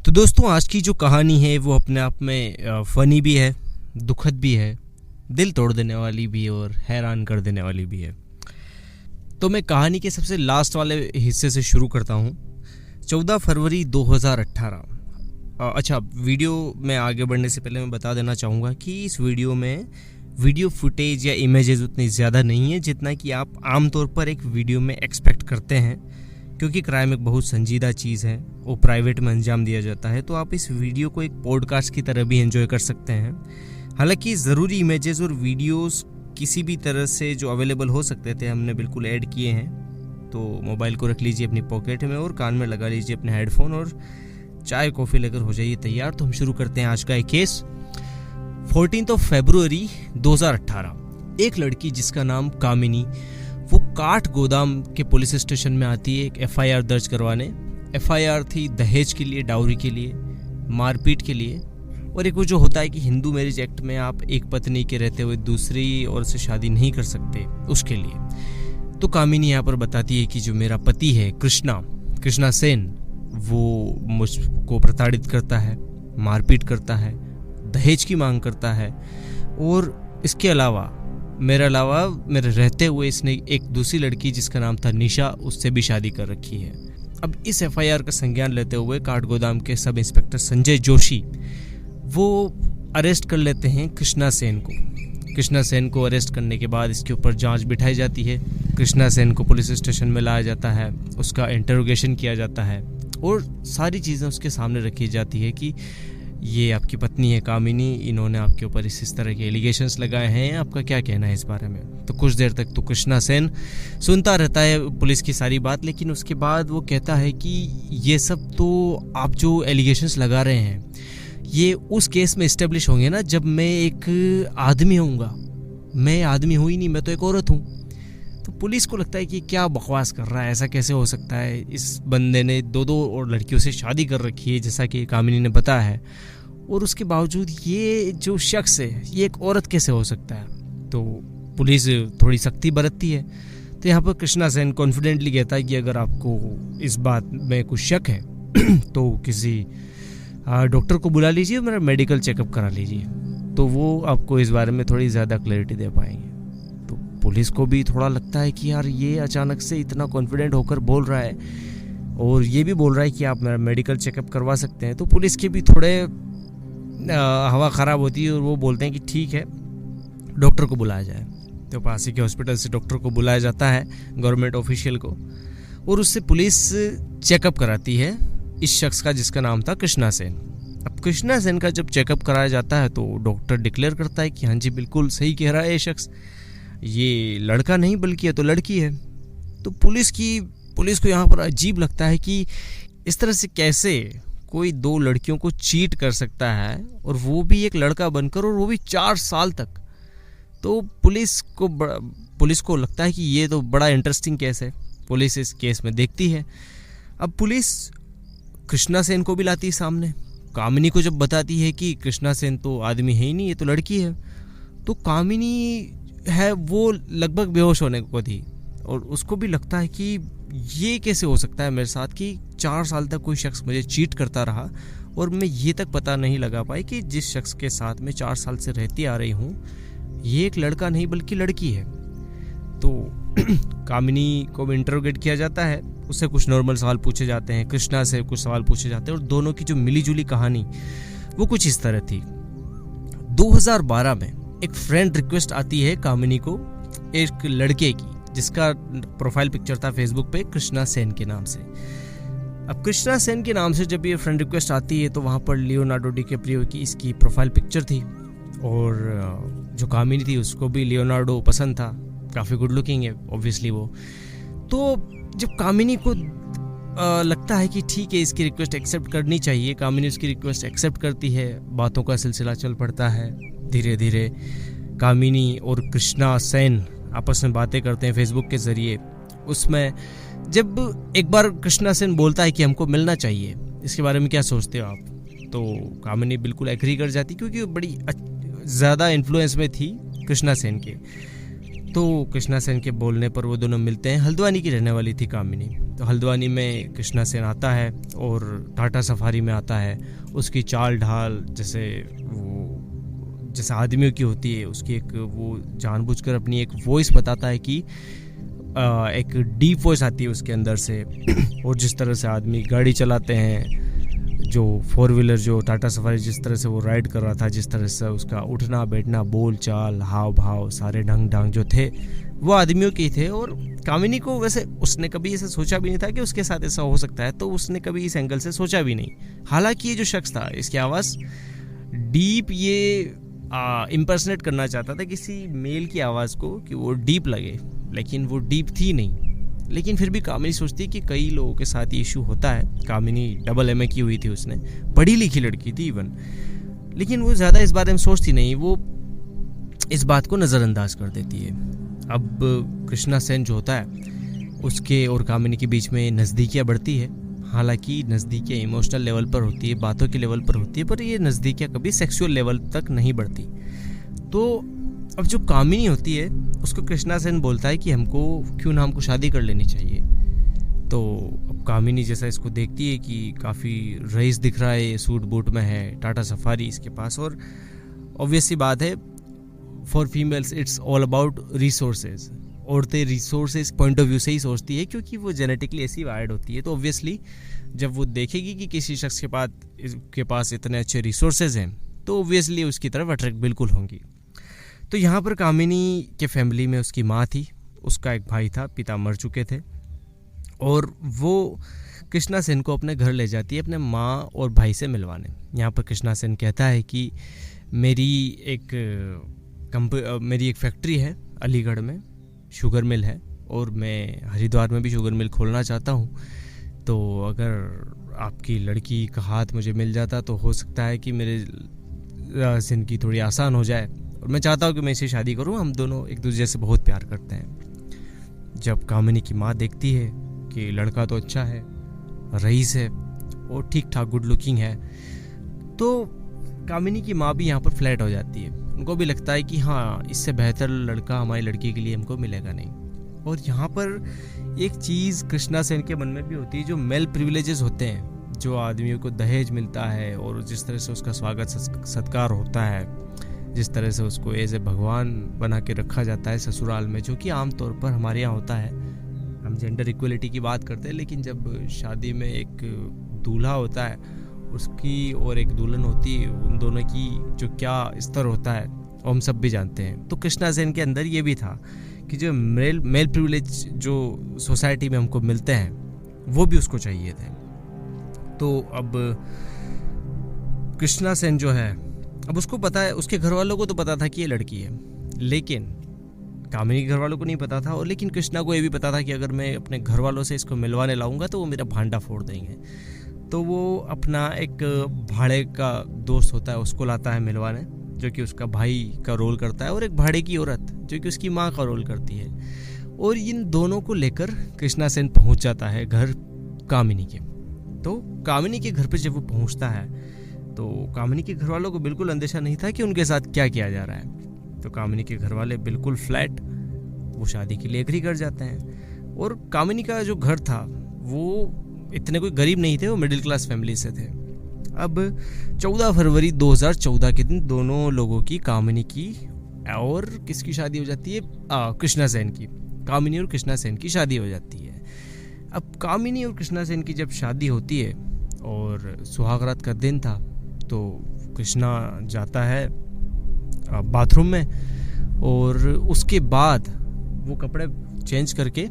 तो दोस्तों, आज की जो कहानी है वो अपने आप में फ़नी भी है, दुखद भी है, दिल तोड़ देने वाली भी है और हैरान कर देने वाली भी है। तो मैं कहानी के सबसे लास्ट वाले हिस्से से शुरू करता हूँ। 14 फरवरी 2018। अच्छा, वीडियो में आगे बढ़ने से पहले मैं बता देना चाहूँगा कि इस वीडियो में वीडियो फुटेज या इमेजेस उतनी ज़्यादा नहीं है जितना कि आप आमतौर पर एक वीडियो में एक्सपेक्ट करते हैं, क्योंकि क्राइम एक बहुत संजीदा चीज़ है, वो प्राइवेट में अंजाम दिया जाता है। तो आप इस वीडियो को एक पॉडकास्ट की तरह भी एंजॉय कर सकते हैं। हालांकि ज़रूरी इमेजेस और वीडियोस किसी भी तरह से जो अवेलेबल हो सकते थे हमने बिल्कुल ऐड किए हैं। तो मोबाइल को रख लीजिए अपनी पॉकेट में और कान में लगा लीजिए अपने हेडफोन और चाय कॉफ़ी लेकर हो जाइए तैयार। तो हम शुरू करते हैं आज का एक केस। 14 फरवरी 2018। एक लड़की जिसका नाम कामिनी, वो काठ गोदाम के पुलिस स्टेशन में आती है एक एफआईआर दर्ज करवाने। एफआईआर थी दहेज के लिए, डाउरी के लिए, मारपीट के लिए, और एक वो जो होता है कि हिंदू मैरिज एक्ट में आप एक पत्नी के रहते हुए दूसरी और से शादी नहीं कर सकते, उसके लिए। तो कामिनी यहाँ पर बताती है कि जो मेरा पति है कृष्णा सेन, वो मुझको प्रताड़ित करता है, मारपीट करता है, दहेज की मांग करता है, और इसके अलावा मेरे रहते हुए इसने एक दूसरी लड़की जिसका नाम था निशा, उससे भी शादी कर रखी है। अब इस एफआईआर का संज्ञान लेते हुए काठगोदाम के सब इंस्पेक्टर संजय जोशी वो अरेस्ट कर लेते हैं कृष्णा सेन को अरेस्ट करने के बाद इसके ऊपर जांच बिठाई जाती है। कृष्णा सेन को पुलिस स्टेशन में लाया जाता है, उसका इंटरोगेशन किया जाता है और सारी चीज़ें उसके सामने रखी जाती है कि ये आपकी पत्नी है कामिनी, इन्होंने आपके ऊपर इस तरह के एलिगेशंस लगाए हैं, आपका क्या कहना है इस बारे में। तो कुछ देर तक तो कृष्णा सेन सुनता रहता है पुलिस की सारी बात, लेकिन उसके बाद वो कहता है कि ये सब तो आप जो एलिगेशंस लगा रहे हैं ये उस केस में इस्टेब्लिश होंगे ना जब मैं एक आदमी होऊंगा। मैं आदमी हूँ ही नहीं, मैं तो एक औरत हूँ। तो पुलिस को लगता है कि क्या बकवास कर रहा है, ऐसा कैसे हो सकता है, इस बंदे ने दो और लड़कियों से शादी कर रखी है जैसा कि कामिनी ने बताया है, और उसके बावजूद ये जो शख्स है ये एक औरत कैसे हो सकता है। तो पुलिस थोड़ी सख्ती बरतती है। तो यहाँ पर कृष्णा सेन कॉन्फिडेंटली कहता है कि अगर आपको इस बात में कुछ शक है तो किसी डॉक्टर को बुला लीजिए, मेरा मेडिकल चेकअप करा लीजिए, तो वो आपको इस बारे में थोड़ी ज़्यादा क्लैरिटी दे पाएंगे। तो पुलिस को भी थोड़ा लगता है कि यार ये अचानक से इतना कॉन्फिडेंट होकर बोल रहा है और ये भी बोल रहा है कि आप मेरा मेडिकल चेकअप करवा सकते हैं। तो पुलिस के भी थोड़े हवा ख़राब होती है और वो बोलते हैं कि ठीक है, डॉक्टर को बुलाया जाए। तो पास ही के हॉस्पिटल से डॉक्टर को बुलाया जाता है, गवर्नमेंट ऑफिशियल को, और उससे पुलिस चेकअप कराती है इस शख्स का जिसका नाम था कृष्णा सेन। अब कृष्णा सेन का जब चेकअप कराया जाता है तो डॉक्टर डिक्लेयर करता है कि हाँ जी बिल्कुल सही कह रहा है ये शख्स, ये लड़का नहीं बल्कि ये तो लड़की है। तो पुलिस को यहाँ पर अजीब लगता है कि इस तरह से कैसे कोई दो लड़कियों को चीट कर सकता है, और वो भी एक लड़का बनकर, और वो भी 4 साल तक। तो पुलिस को लगता है कि ये तो बड़ा इंटरेस्टिंग केस है। पुलिस इस केस में देखती है। अब पुलिस कृष्णा सेन को भी लाती है सामने। कामिनी को जब बताती है कि कृष्णा सेन तो आदमी है ही नहीं, ये तो लड़की है, तो कामिनी है वो लगभग बेहोश होने को थी, और उसको भी लगता है कि ये कैसे हो सकता है मेरे साथ कि 4 साल तक कोई शख्स मुझे चीट करता रहा और मैं ये तक पता नहीं लगा पाई कि जिस शख्स के साथ मैं 4 साल से रहती आ रही हूँ ये एक लड़का नहीं बल्कि लड़की है। तो कामिनी को भी इंटरोगेट किया जाता है, उससे कुछ नॉर्मल सवाल पूछे जाते हैं, कृष्णा से कुछ सवाल पूछे जाते हैं, और दोनों की जो मिलीजुली कहानी वो कुछ इस तरह थी। 2012 में एक फ्रेंड रिक्वेस्ट आती है कामिनी को एक लड़के की जिसका प्रोफाइल पिक्चर था फेसबुक पे कृष्णा सेन के नाम से। अब कृष्णा सेन के नाम से जब ये फ्रेंड रिक्वेस्ट आती है तो वहाँ पर लियोनार्डो डिकैप्रियो की इसकी प्रोफाइल पिक्चर थी, और जो कामिनी थी उसको भी लियोनार्डो पसंद था, काफ़ी गुड लुकिंग है ऑब्वियसली वो। तो जब कामिनी को लगता है कि ठीक है इसकी रिक्वेस्ट एक्सेप्ट करनी चाहिए, कामिनी उसकी रिक्वेस्ट एक्सेप्ट करती है। बातों का सिलसिला चल पड़ता है। धीरे धीरे कामिनी और कृष्णा सेन आपस में बातें करते हैं फेसबुक के ज़रिए। उसमें जब एक बार कृष्णा सेन बोलता है कि हमको मिलना चाहिए, इसके बारे में क्या सोचते हो आप, तो कामिनी बिल्कुल एग्री कर जाती क्योंकि वो बड़ी ज़्यादा इन्फ्लुएंस में थी कृष्णा सेन के। तो कृष्णा सेन के बोलने पर वो दोनों मिलते हैं। हल्द्वानी की रहने वाली थी कामिनी। तो हल्द्वानी में कृष्णा सेन आता है और टाटा सफारी में आता है। उसकी चाल ढाल जैसे आदमियों की होती है, उसकी एक वो जानबूझकर अपनी एक वॉइस बताता है कि एक डीप वॉइस आती है उसके अंदर से। और जिस तरह से आदमी गाड़ी चलाते हैं, जो 4 व्हीलर जो टाटा सफारी जिस तरह से वो राइड कर रहा था, जिस तरह से उसका उठना बैठना, बोल चाल, हाव भाव, सारे ढंग ढंग जो थे वो आदमियों के ही थे। और कामिनी को वैसे उसने कभी ऐसा सोचा भी नहीं था कि उसके साथ ऐसा हो सकता है, तो उसने कभी इस एंगल से सोचा भी नहीं। हालांकि ये जो शख्स था, इसकी आवाज़ डीप ये इम्पर्सनेट करना चाहता था किसी मेल की आवाज़ को कि वो डीप लगे, लेकिन वो डीप थी नहीं। लेकिन फिर भी कामिनी सोचती है कि कई लोगों के साथ ये इशू होता है। कामिनी MA की हुई थी, उसने पढ़ी लिखी लड़की थी इवन, लेकिन वो ज़्यादा इस बारे में सोचती नहीं, वो इस बात को नज़रअंदाज कर देती है। अब कृष्णा सेन जो होता है उसके और कामिनी के बीच में नज़दीकियाँ बढ़ती है। हालांकि नज़दीकियाँ इमोशनल लेवल पर होती है, बातों के लेवल पर होती है, पर ये नज़दीकियाँ कभी सेक्सुअल लेवल तक नहीं बढ़ती। तो अब जो कामिनी होती है उसको कृष्णा सेन बोलता है कि हमको शादी कर लेनी चाहिए। तो अब कामिनी जैसा इसको देखती है कि काफ़ी रईस दिख रहा है, सूट बूट में है, टाटा सफारी इसके पास, और ऑब्वियस सी बात है for females it's all about resources. औरतें रिसोर्सेज पॉइंट ऑफ व्यू से ही सोचती है, क्योंकि वो जेनेटिकली ऐसी वायर्ड होती है। तो ऑब्वियसली जब वो देखेगी कि किसी शख्स के पास इतने अच्छे रिसोर्सेज हैं, तो ऑब्वियसली उसकी तरफ अट्रैक्ट बिल्कुल होंगी। तो यहाँ पर कामिनी के फैमिली में उसकी माँ थी, उसका एक भाई था, पिता मर चुके थे, और वो कृष्णा सेन को अपने घर ले जाती है अपने माँ और भाई से मिलवाने। यहाँ पर कृष्णा सेन कहता है कि मेरी एक फैक्ट्री है अलीगढ़ में, शुगर मिल है, और मैं हरिद्वार में भी शुगर मिल खोलना चाहता हूँ। तो अगर आपकी लड़की का हाथ मुझे मिल जाता तो हो सकता है कि मेरे ज़िंदगी थोड़ी आसान हो जाए, और मैं चाहता हूँ कि मैं इसे शादी करूँ, हम दोनों एक दूसरे से बहुत प्यार करते हैं। जब कामिनी की माँ देखती है कि लड़का तो अच्छा है, रईस है और ठीक ठाक गुड लुकिंग है, तो कामिनी की माँ भी यहाँ पर फ्लैट हो जाती है। उनको भी लगता है कि हाँ, इससे बेहतर लड़का हमारी लड़की के लिए हमको मिलेगा नहीं। और यहाँ पर एक चीज़ कृष्णा सेन के मन में भी होती है, जो मेल प्रिविलेजेस होते हैं, जो आदमियों को दहेज मिलता है और जिस तरह से उसका स्वागत सत्कार होता है, जिस तरह से उसको एज ए भगवान बना के रखा जाता है ससुराल में, जो कि आमतौर पर हमारे यहाँ होता है। हम जेंडर इक्वलिटी की बात करते हैं, लेकिन जब शादी में एक दूल्हा होता है, उसकी और एक दुल्हन होती है, उन दोनों की जो क्या स्तर होता है वो हम सब भी जानते हैं। तो कृष्णा सेन के अंदर ये भी था कि जो मेल प्रिविलेज जो सोसाइटी में हमको मिलते हैं वो भी उसको चाहिए थे। तो अब कृष्णा सेन जो है, अब उसको पता है, उसके घर वालों को तो पता था कि ये लड़की है, लेकिन कामिनी के घर वालों को नहीं पता था। और लेकिन कृष्णा को ये भी पता था कि अगर मैं अपने घर वालों से इसको मिलवाने लाऊंगा तो वो मेरा भांडा फोड़ देंगे। तो वो अपना एक भाड़े का दोस्त होता है, उसको लाता है मिलवाने, जो कि उसका भाई का रोल करता है, और एक भाड़े की औरत जो कि उसकी माँ का रोल करती है। और इन दोनों को लेकर कृष्णा सेन पहुंच जाता है घर कामिनी के। तो कामिनी के घर पे जब वो पहुंचता है तो कामिनी के घर वालों को बिल्कुल अंदेशा नहीं था कि उनके साथ क्या किया जा रहा है। तो कामिनी के घर वाले बिल्कुल फ्लैट वो शादी के लिए एग्री कर जाते हैं। और कामिनी का जो घर था वो इतने कोई गरीब नहीं थे, वो मिडिल क्लास फैमिली से थे। अब 14 फरवरी 2014 के दिन दोनों लोगों की, कामिनी की और किसकी शादी हो जाती है, कृष्णा सेन की। कामिनी और कृष्णा सेन की शादी हो जाती है। अब कामिनी और कृष्णा सेन की जब शादी होती है और सुहागरात का दिन था, तो कृष्णा जाता है बाथरूम में और उसके बाद वो कपड़े चेंज करके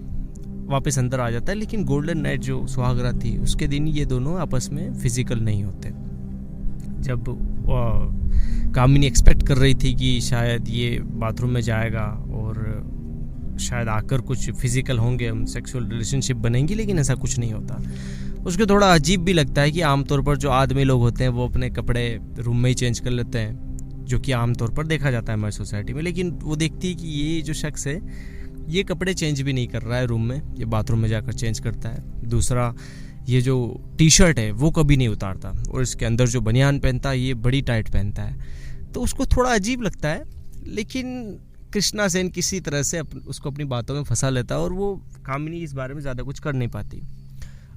वापस अंदर आ जाता है। लेकिन गोल्डन नाइट जो सुहागरात थी उसके दिन ये दोनों आपस में फिजिकल नहीं होते। जब कामिनी एक्सपेक्ट कर रही थी कि शायद ये बाथरूम में जाएगा और शायद आकर कुछ फिजिकल होंगे, हम सेक्सुअल रिलेशनशिप बनेंगी, लेकिन ऐसा कुछ नहीं होता। उसको थोड़ा अजीब भी लगता है कि आमतौर पर जो आदमी लोग होते हैं वो अपने कपड़े रूम में ही चेंज कर लेते हैं, जो कि आमतौर पर देखा जाता है हमारी सोसाइटी में। लेकिन वो देखती है कि ये जो शख्स है ये कपड़े चेंज भी नहीं कर रहा है रूम में, ये बाथरूम में जाकर चेंज करता है। दूसरा, ये जो टी शर्ट है वो कभी नहीं उतारता, और इसके अंदर जो बनियान पहनता है ये बड़ी टाइट पहनता है। तो उसको थोड़ा अजीब लगता है, लेकिन कृष्णा सेन किसी तरह से उसको अपनी बातों में फंसा लेता है और वो कामिनी इस बारे में ज़्यादा कुछ कर नहीं पाती।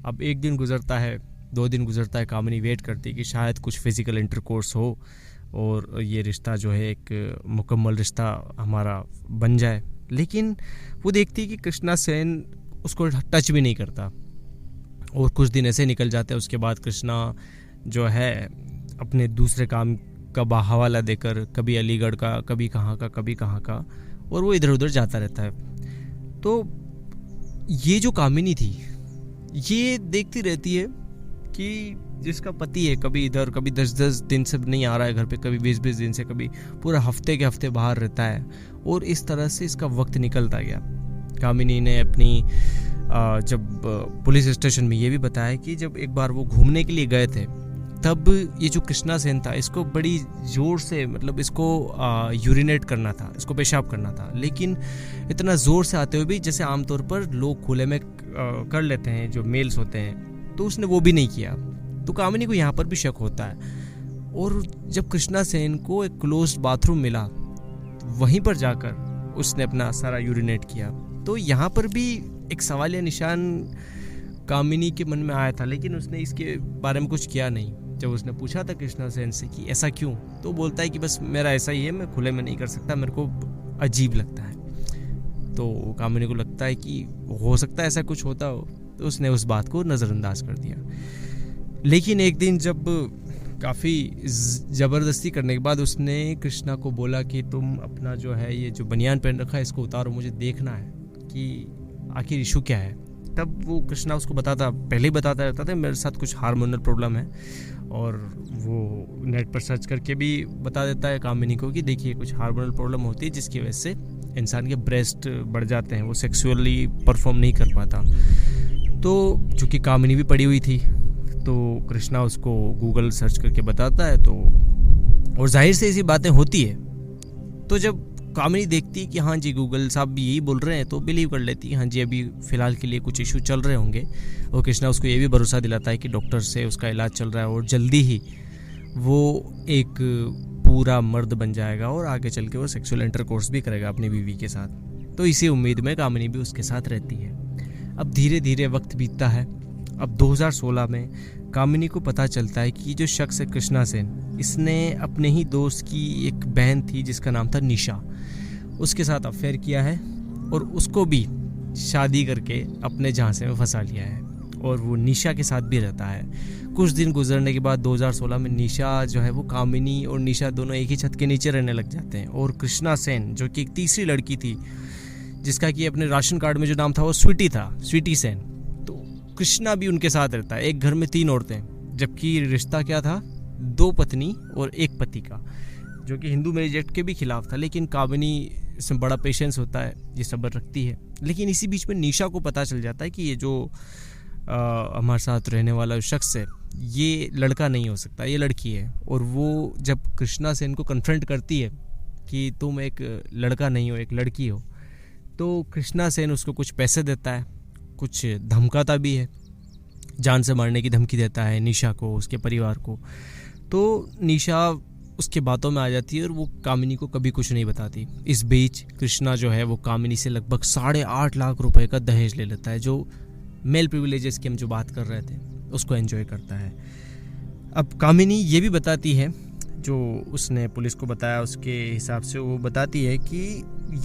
अब एक दिन गुजरता है, 2 दिन गुजरता है, कामिनी वेट करती है कि शायद कुछ फिज़िकल इंटरकोर्स हो और ये रिश्ता जो है एक मुकम्मल रिश्ता हमारा बन जाए। लेकिन वो देखती है कि कृष्णा सेन उसको टच भी नहीं करता और कुछ दिन ऐसे निकल जाते हैं। उसके बाद कृष्णा जो है अपने दूसरे काम का हवाला देकर कभी अलीगढ़ का, कभी कहाँ का, और वो इधर उधर जाता रहता है। तो ये जो कामिनी थी ये देखती रहती है कि जिसका पति है कभी इधर, कभी 10-10 दिन से नहीं आ रहा है घर पे, कभी 20-20 दिन से, कभी पूरा हफ्ते के हफ्ते बाहर रहता है, और इस तरह से इसका वक्त निकलता गया। कामिनी ने अपनी जब पुलिस स्टेशन में ये भी बताया कि जब एक बार वो घूमने के लिए गए थे तब ये जो कृष्णा सेन था इसको बड़ी ज़ोर से, मतलब इसको यूरिनेट करना था, इसको पेशाब करना था, लेकिन इतना ज़ोर से आते हुए भी जैसे आमतौर पर लोग खुले में कर लेते हैं जो मेल्स होते हैं, तो उसने वो भी नहीं किया। तो कामिनी को यहाँ पर भी शक होता है। और जब कृष्णा सेन को एक क्लोज्ड बाथरूम मिला वहीं पर जाकर उसने अपना सारा यूरिनेट किया। तो यहाँ पर भी एक सवालिया निशान कामिनी के मन में आया था, लेकिन उसने इसके बारे में कुछ किया नहीं। जब उसने पूछा था कृष्णा सेन से कि ऐसा क्यों, तो बोलता है कि बस मेरा ऐसा ही है, मैं खुले में नहीं कर सकता, मेरे को अजीब लगता है। तो कामिनी को लगता है कि हो सकता है ऐसा कुछ होता हो, तो उसने उस बात को नज़रअंदाज कर दिया। लेकिन एक दिन जब काफ़ी ज़बरदस्ती करने के बाद उसने कृष्णा को बोला कि तुम अपना जो है ये जो बनियान पहन रखा है इसको उतारो, मुझे देखना है कि आखिर इशू क्या है। तब वो कृष्णा उसको पहले ही बताता रहता था मेरे साथ कुछ हार्मोनल प्रॉब्लम है, और वो नेट पर सर्च करके भी बता देता है कामिनी को कि देखिए कुछ हार्मोनल प्रॉब्लम होती है जिसकी वजह से इंसान के ब्रेस्ट बढ़ जाते हैं, वो सेक्सुअली परफॉर्म नहीं कर पाता। तो चूँकि कामिनी भी पड़ी हुई थी तो कृष्णा उसको गूगल सर्च करके बताता है, तो और जाहिर से ऐसी बातें होती है। तो जब कामिनी देखती है कि हाँ जी गूगल साहब भी यही बोल रहे हैं तो बिलीव कर लेती है, हाँ जी अभी फ़िलहाल के लिए कुछ इशू चल रहे होंगे। और कृष्णा उसको ये भी भरोसा दिलाता है कि डॉक्टर से उसका इलाज चल रहा है और जल्दी ही वो एक पूरा मर्द बन जाएगा और आगे चल के वो सेक्सुअल इंटरकोर्स भी करेगा अपनी बीवी के साथ। तो इसी उम्मीद में कामिनी भी उसके साथ रहती है। अब धीरे धीरे वक्त बीतता है। अब 2016 में कामिनी को पता चलता है कि जो शख्स है कृष्णा सेन, इसने अपने ही दोस्त की एक बहन थी जिसका नाम था निशा, उसके साथ अफेयर किया है और उसको भी शादी करके अपने झांसे में फंसा लिया है और वो निशा के साथ भी रहता है। कुछ दिन गुजरने के बाद 2016 में निशा जो है वो कामिनी और निशा दोनों एक ही छत के नीचे रहने लग जाते हैं, और कृष्णा सेन जो कि एक तीसरी लड़की थी जिसका कि अपने राशन कार्ड में जो नाम था वो स्वीटी था, स्वीटी सेन, तो कृष्णा भी उनके साथ रहता है। एक घर में 3 औरतें, जबकि रिश्ता क्या था 2 पत्नी और 1 पति का, जो कि हिंदू मैरिज एक्ट के भी खिलाफ था। लेकिन कामिनी इसमें बड़ा पेशेंस होता है, ये सब्र रखती है। लेकिन इसी बीच में निशा को पता चल जाता है कि ये जो हमारे साथ रहने वाला शख्स है ये लड़का नहीं हो सकता, ये लड़की है। और वो जब कृष्णा सेन को कन्फ्रंट करती है कि तुम एक लड़का नहीं हो, एक लड़की हो, तो कृष्णा सेन उसको कुछ पैसे देता है, कुछ धमकाता भी है, जान से मारने की धमकी देता है निशा को, उसके परिवार को। तो निशा उसके बातों में आ जाती है और वो कामिनी को कभी कुछ नहीं बताती। इस बीच कृष्णा जो है वो कामिनी से लगभग 8.5 लाख रुपए का दहेज ले लेता है, जो मेल प्रिविलेजेस की हम जो बात कर रहे थे उसको एंजॉय करता है। अब कामिनी ये भी बताती है, जो उसने पुलिस को बताया उसके हिसाब से वो बताती है कि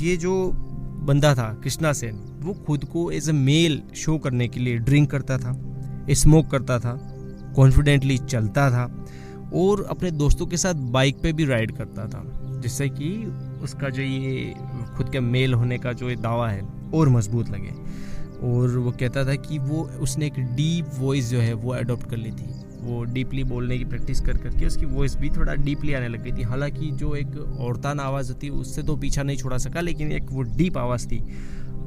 ये जो बंदा था कृष्णा सेन, वो खुद को एज ए मेल शो करने के लिए ड्रिंक करता था, स्मोक करता था, कॉन्फिडेंटली चलता था और अपने दोस्तों के साथ बाइक पे भी राइड करता था, जिससे कि उसका जो ये खुद के मेल होने का जो ये दावा है और मजबूत लगे। और वो कहता था कि वो उसने एक डीप वॉइस जो है वो अडॉप्ट कर ली थी, वो डीपली बोलने की प्रैक्टिस कर करके उसकी वॉइस भी थोड़ा डीपली आने लग गई थी। हालांकि जो एक औरताना आवाज़ होती है उससे तो पीछा नहीं छोड़ा सका, लेकिन एक वो डीप आवाज़ थी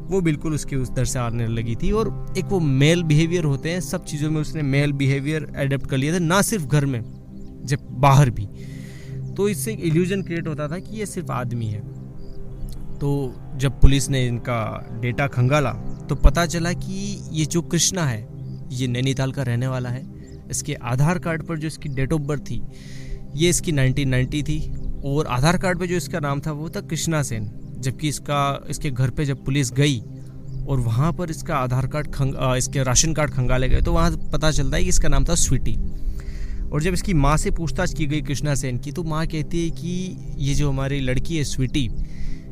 वो बिल्कुल उसके उस दर से आने लगी थी। और एक वो मेल बिहेवियर होते हैं, सब चीज़ों में उसने मेल बिहेवियर अडॉप्ट कर लिया था, ना सिर्फ घर में जब बाहर भी। तो इससे एक इल्यूजन क्रिएट होता था कि ये सिर्फ आदमी है। तो जब पुलिस ने इनका डेटा खंगाला तो पता चला कि ये जो कृष्णा है ये नैनीताल का रहने वाला है। इसके आधार कार्ड पर जो इसकी डेट ऑफ बर्थ थी ये इसकी 1990 थी, और आधार कार्ड पे जो इसका नाम था वो था कृष्णा सेन। जबकि इसके घर पे जब पुलिस गई और वहाँ पर इसका आधार कार्ड इसके राशन कार्ड खंगाले गए, तो वहाँ पता चलता है कि इसका नाम था स्वीटी। और जब इसकी माँ से पूछताछ की गई कृष्णा सेन की, तो माँ कहती है कि ये जो हमारी लड़की है स्वीटी,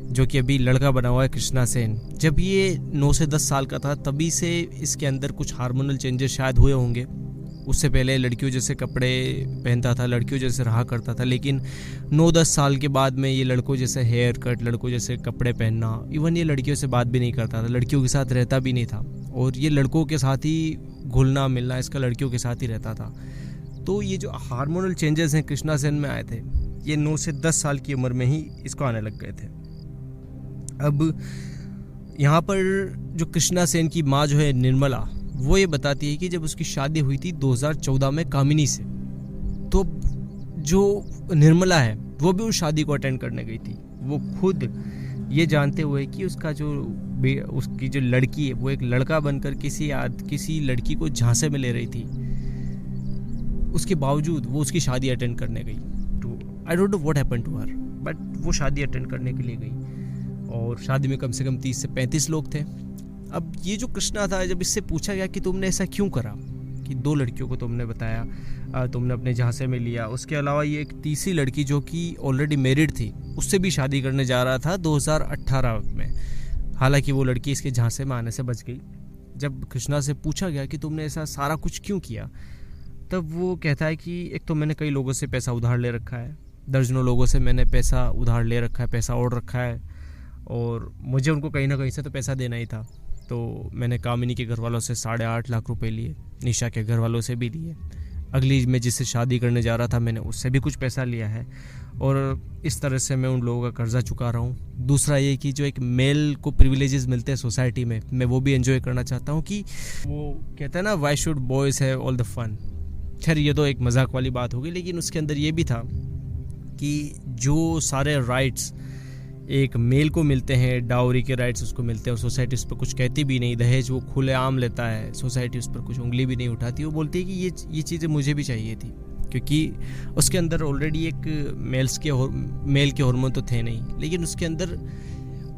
जो कि अभी लड़का बना हुआ है कृष्णा सेन, जब ये 9 से 10 साल का था तभी से इसके अंदर कुछ हार्मोनल चेंजेस शायद हुए होंगे। उससे पहले लड़कियों जैसे कपड़े पहनता था, लड़कियों जैसे रहा करता था, लेकिन 9-10 साल के बाद में ये लड़कों जैसे हेयर कट, लड़कों जैसे कपड़े पहनना, इवन ये लड़कियों से बात भी नहीं करता था, लड़कियों के साथ रहता भी नहीं था, और ये लड़कों के साथ ही घुलना मिलना इसका लड़कियों के साथ ही रहता था। तो ये जो हार्मोनल चेंजेस हैं कृष्णा सेन में आए थे, ये 9 से 10 साल की उम्र में ही इसको आने लग गए थे। अब यहाँ पर जो कृष्णा सेन की माँ जो है निर्मला, वो ये बताती है कि जब उसकी शादी हुई थी 2014 में कामिनी से, तो जो निर्मला है वो भी उस शादी को अटेंड करने गई थी, वो खुद ये जानते हुए कि उसकी जो लड़की है वो एक लड़का बनकर किसी लड़की को झांसे में ले रही थी, उसके बावजूद वो उसकी शादी अटेंड करने गई। तो I don't know what happened to her, but वो शादी अटेंड करने के लिए गई, और शादी में कम से कम 30 से 35 लोग थे। अब ये जो कृष्णा था, जब इससे पूछा गया कि तुमने ऐसा क्यों करा कि 2 लड़कियों को तुमने बताया, तुमने अपने झांसे में लिया, उसके अलावा ये एक तीसरी लड़की जो कि ऑलरेडी मैरिड थी, उससे भी शादी करने जा रहा था 2018 में, हालांकि वो लड़की इसके झांसे में आने से बच गई। जब कृष्णा से पूछा गया कि तुमने ऐसा सारा कुछ क्यों किया, तब वो कहता है कि एक तो मैंने कई लोगों से पैसा उधार ले रखा है, दर्जनों लोगों से मैंने पैसा उधार ले रखा है, पैसा ओढ़ रखा है, और मुझे उनको कहीं ना कहीं से तो पैसा देना ही था। तो मैंने कामिनी के घर वालों से 8.5 लाख रुपए लिए, निशा के घर वालों से भी लिए, अगली मैं जिससे शादी करने जा रहा था मैंने उससे भी कुछ पैसा लिया है, और इस तरह से मैं उन लोगों का कर्जा चुका रहा हूँ। दूसरा ये कि जो एक मेल को प्रिविलेजेस मिलते हैं सोसाइटी में, मैं वो भी एंजॉय करना चाहता हूँ, कि वो कहता है ना, why should boys have all the fun. खैर ये तो एक मजाक वाली बात होगी, लेकिन उसके अंदर ये भी था कि जो सारे राइट्स एक मेल को मिलते हैं, डाउरी के राइट्स उसको मिलते हैं, और सोसाइटी उस पर कुछ कहती भी नहीं, दहेज वो खुलेआम लेता है, सोसाइटी उस पर कुछ उंगली भी नहीं उठाती। वो बोलती है कि ये चीज़ें मुझे भी चाहिए थी, क्योंकि उसके अंदर ऑलरेडी एक मेल के हार्मोन तो थे नहीं, लेकिन उसके अंदर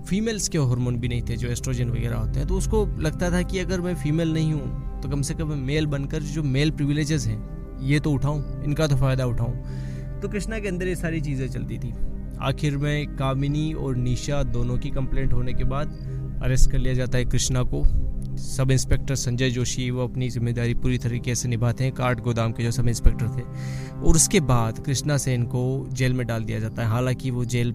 फीमेल्स के हार्मोन भी नहीं थे जो एस्ट्रोजन वगैरह होते हैं। तो उसको लगता था कि अगर मैं फीमेल नहीं हूँ तो कम से कम मेल बनकर जो मेल प्रिविलेजेस हैं ये तो उठाऊँ, इनका तो फ़ायदा उठाऊँ। तो कृष्णा के अंदर ये सारी चीज़ें चलती थी। आखिर में कामिनी और निशा दोनों की कंप्लेंट होने के बाद अरेस्ट कर लिया जाता है कृष्णा को। सब इंस्पेक्टर संजय जोशी वो अपनी जिम्मेदारी पूरी तरीके से निभाते हैं, काठ गोदाम के जो सब इंस्पेक्टर थे, और उसके बाद कृष्णा सेन को जेल में डाल दिया जाता है। हालांकि वो जेल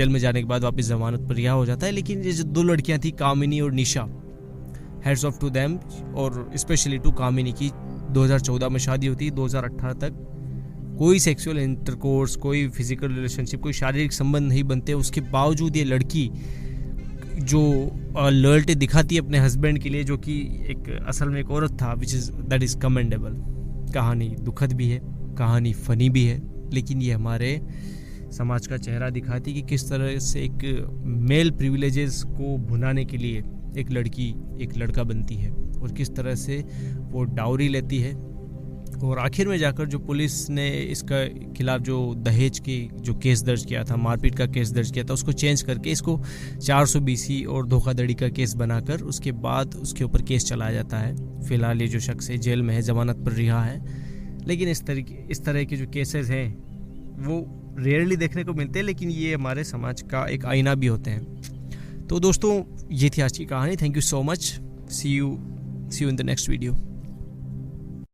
में जाने के बाद वापस जमानत पर रिहा हो जाता है, लेकिन ये जो 2 लड़कियां थी कामिनी और निशा, हेड्स ऑफ टू देम, और स्पेशली टू कामिनी की 2014 में शादी होती है। 2018 तक कोई सेक्सुअल इंटरकोर्स, कोई फिजिकल रिलेशनशिप, कोई शारीरिक संबंध नहीं बनते। उसके बावजूद ये लड़की जो लॉयल्टी दिखाती है अपने हस्बैंड के लिए, जो कि एक असल में एक औरत था, दैट इज़ कमेंडेबल। कहानी दुखद भी है, कहानी फनी भी है, लेकिन ये हमारे समाज का चेहरा दिखाती है कि किस तरह से एक मेल प्रिविलेजेस को भुनाने के लिए एक लड़की एक लड़का बनती है, और किस तरह से वो डाउरी लेती है। और आखिर में जाकर जो पुलिस ने इसका खिलाफ जो दहेज की जो केस दर्ज किया था, मारपीट का केस दर्ज किया था, उसको चेंज करके इसको 420 और धोखाधड़ी का केस बनाकर उसके बाद उसके ऊपर केस चलाया जाता है। फिलहाल ये जो शख्स है जेल में है, जमानत पर रिहा है, लेकिन इस तरह के जो केसेस हैं वो रेयरली देखने को मिलते हैं, लेकिन ये हमारे समाज का एक आईना भी होते हैं। तो दोस्तों ये थी आज की कहानी। Thank you so much. See you in the next video.